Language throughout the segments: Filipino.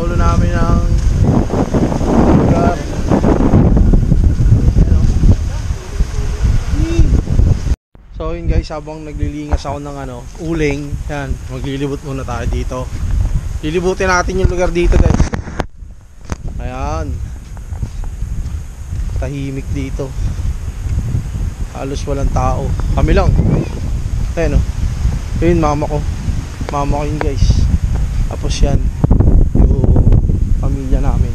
Solo namin ng lugar. So yun guys, habang naglilingas ako ng uling, yan, maglilibot muna tayo dito. Lilibutin natin yung lugar dito guys. Ayan, tahimik dito, halos walang tao, kami lang. Ayan yun mama ko yun guys. Tapos yan yung pamilya namin.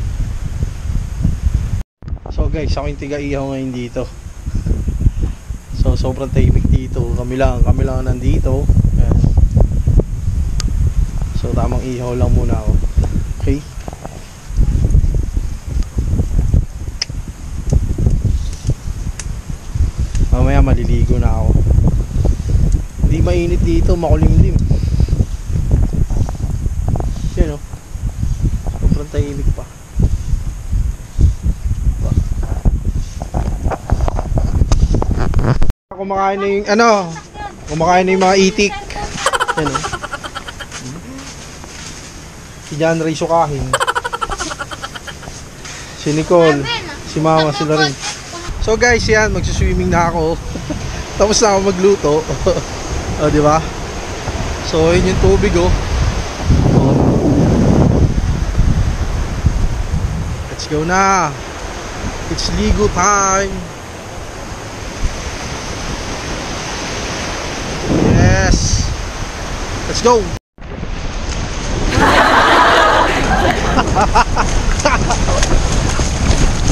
So guys, ako yung tiga-ihaw ngayon dito. So sobrang tahimik dito. Kami lang nandito. Ayan. So tamang ihaw lang muna ako. Okay. Mamaya maliligo na ako. Hindi mainit dito, makulimlim. Yan sobrang tahimik pa. Kumakain na yung kumakain na yung mga itik. Yan si John Ray sukahin. Si Nicole, si Mama, sila rin. So guys, yan, magsuswimming na ako. Tapos na ako magluto. O, di ba? So, yun yung tubig Let's go na. It's ligo time. Yes. Let's go.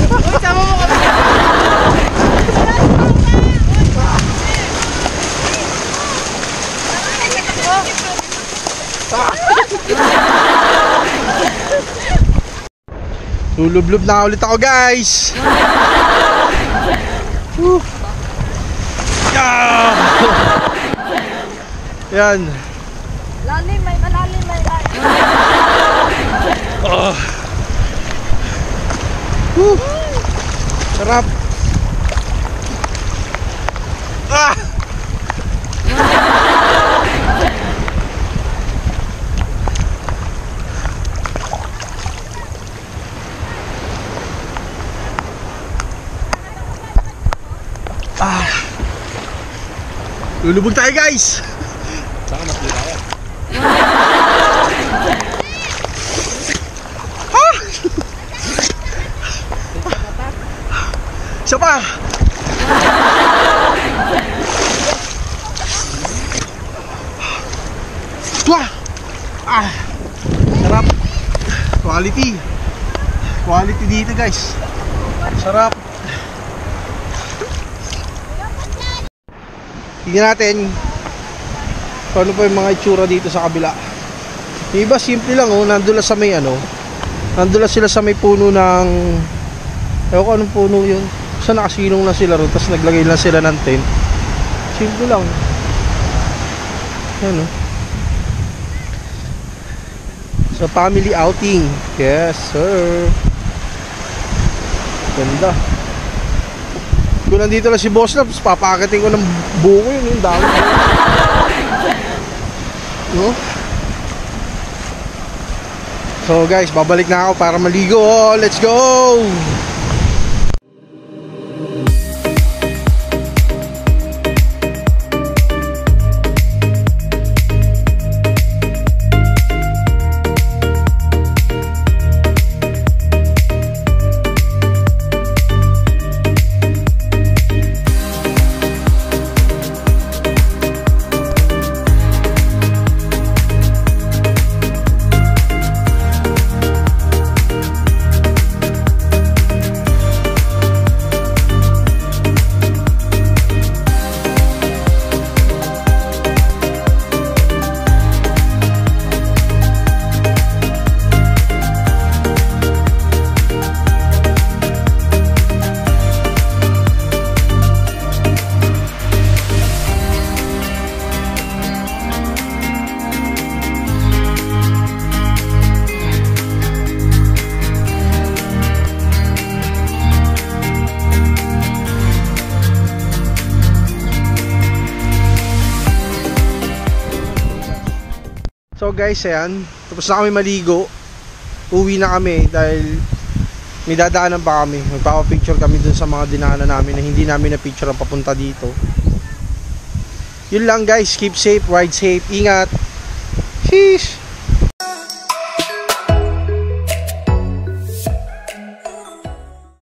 Uy, sama mo kami. Lulublob na ulit ako guys. Yan. Lalim, may malalim, may lalim. Sarap. Lulubog tayo guys. Saka mas di tayo. Isa pa. Sarap. Quality dito guys. Sarap. Tingnan natin kung ano pa yung mga itsura dito sa kabila. Yung iba simple lang nandun lang sa may nandun lang sila sa may puno ng ewan ko anong puno yun. So nakasilong lang sila ron, tapos naglagay lang sila ng tent. Simple lang. Yan So family outing. Yes sir. Ganda. Kung nandito lang si Boss Labs, papakating ko ng buko yun, yung dami. So guys, babalik na ako para maligo. Let's go! So guys, ayan, tapos na kami maligo. uwi na kami dahil may dadaanan pa kami. Magpapapicture kami dun sa mga dinaanan namin na hindi namin na-picture ang papunta dito. Yun lang guys, keep safe, ride safe, ingat. Sheesh!